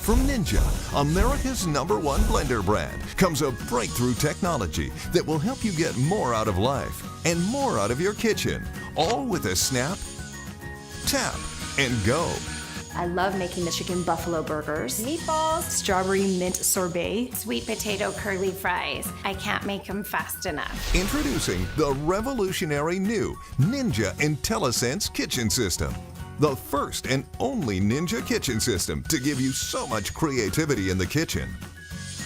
From Ninja, America's #1 blender brand, comes a breakthrough technology that will help you get more out of life and more out of your kitchen, all with a snap, tap, and go. I love making the chicken buffalo burgers, meatballs, strawberry mint sorbet, sweet potato curly fries. I can't make them fast enough. Introducing the revolutionary new Ninja Intelli-Sense kitchen system. The first and only Ninja kitchen system to give you so much creativity in the kitchen.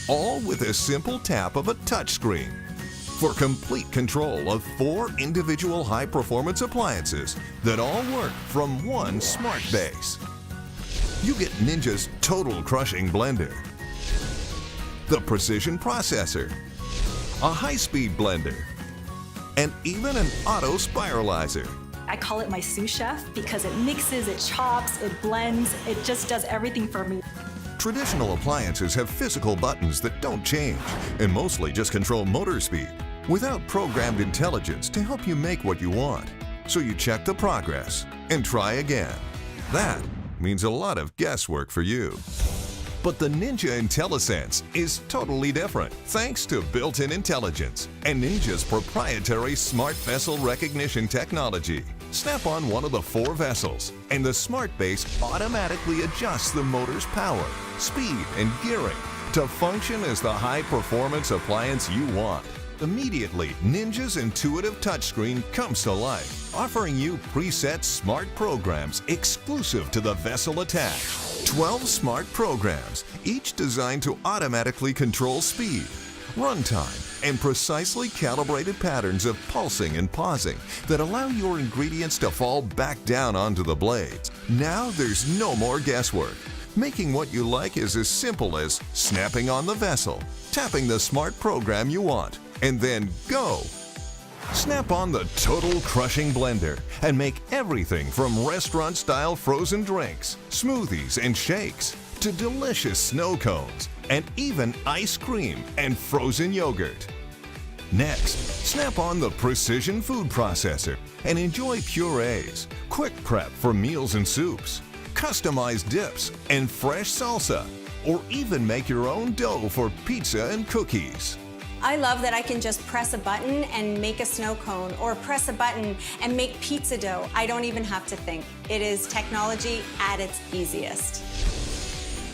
All with a simple tap of a touchscreen. For complete control of 4 individual high-performance appliances that all work from one smart base. You get Ninja's total crushing blender, the precision processor, a high-speed blender, and even an auto spiralizer. I call it my sous chef because it mixes, it chops, it blends, it just does everything for me. Traditional appliances have physical buttons that don't change and mostly just control motor speed without programmed intelligence to help you make what you want. So you check the progress and try again. That means a lot of guesswork for you. But the Ninja Intelli-Sense is totally different thanks to built-in intelligence and Ninja's proprietary smart vessel recognition technology. Snap on one of the 4 vessels and the smart base automatically adjusts the motor's power, speed, and gearing to function as the high-performance appliance you want. Immediately, Ninja's intuitive touchscreen comes to life, offering you preset smart programs exclusive to the vessel attached. 12 smart programs, each designed to automatically control speed, runtime, and precisely calibrated patterns of pulsing and pausing that allow your ingredients to fall back down onto the blades. Now there's no more guesswork. Making what you like is as simple as snapping on the vessel, tapping the smart program you want, and then go! Snap on the total crushing blender and make everything from restaurant-style frozen drinks, smoothies, and shakes to delicious snow cones and even ice cream and frozen yogurt. Next, snap on the precision food processor and enjoy purees, quick prep for meals and soups, customized dips and fresh salsa, or even make your own dough for pizza and cookies. I love that I can just press a button and make a snow cone, or press a button and make pizza dough. I don't even have to think. It is technology at its easiest.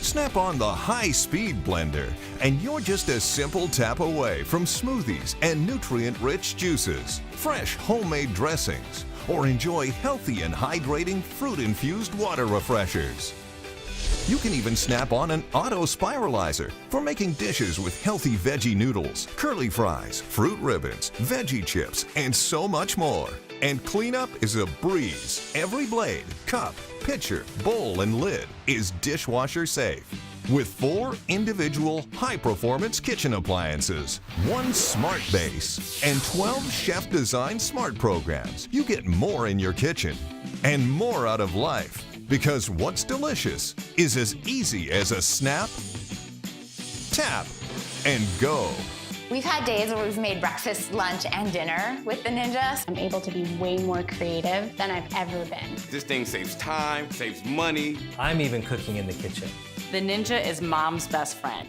Snap on the high-speed blender, and you're just a simple tap away from smoothies and nutrient-rich juices, fresh homemade dressings, or enjoy healthy and hydrating fruit-infused water refreshers. You can even snap on an auto spiralizer for making dishes with healthy veggie noodles, curly fries, fruit ribbons, veggie chips, and so much more. And cleanup is a breeze. Every blade, cup, pitcher, bowl, and lid is dishwasher safe. With 4 individual high-performance kitchen appliances, 1 smart base, and 12 chef-designed smart programs, you get more in your kitchen and more out of life. Because what's delicious is as easy as a snap, tap, and go. We've had days where we've made breakfast, lunch, and dinner with the Ninja. I'm able to be way more creative than I've ever been. This thing saves time, saves money. I'm even cooking in the kitchen. The Ninja is mom's best friend.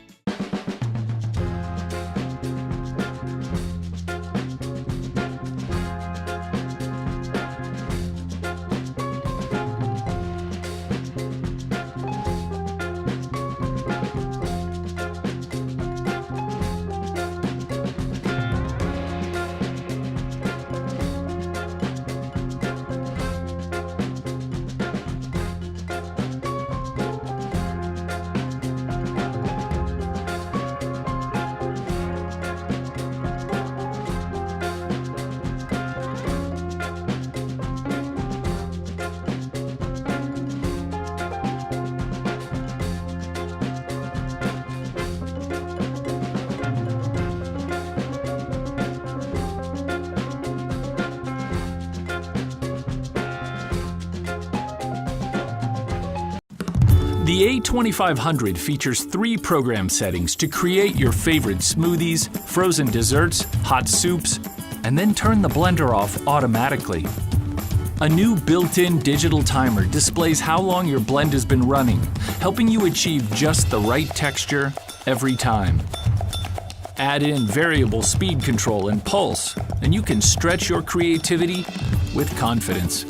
The A2500 features 3 program settings to create your favorite smoothies, frozen desserts, hot soups, and then turn the blender off automatically. A new built-in digital timer displays how long your blend has been running, helping you achieve just the right texture every time. Add in variable speed control and pulse, and you can stretch your creativity with confidence.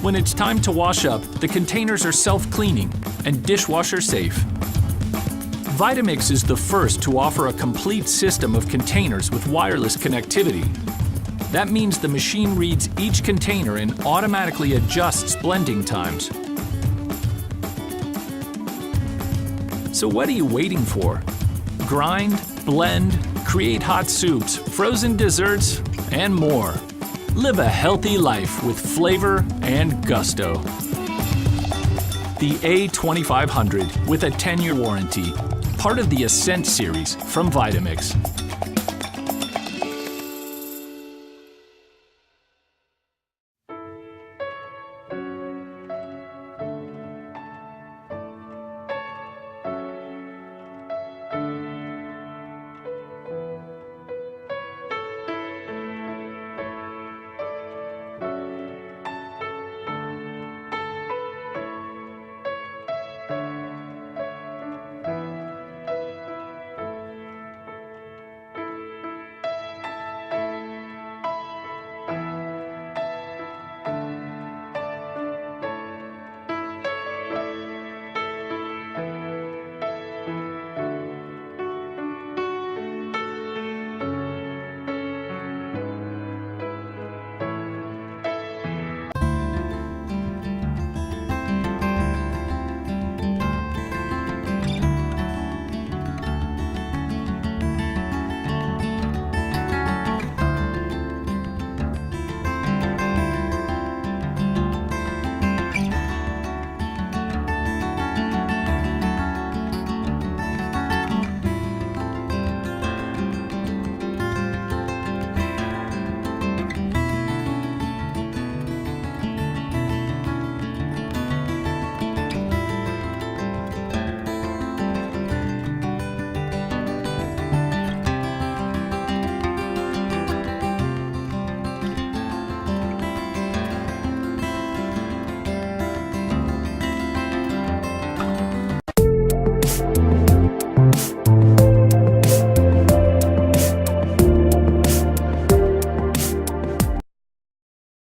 When it's time to wash up, the containers are self-cleaning and dishwasher safe. Vitamix is the first to offer a complete system of containers with wireless connectivity. That means the machine reads each container and automatically adjusts blending times. So what are you waiting for? Grind, blend, create hot soups, frozen desserts, and more. Live a healthy life with flavor and gusto. The A2500 with a 10-year warranty, part of the Ascent series from Vitamix.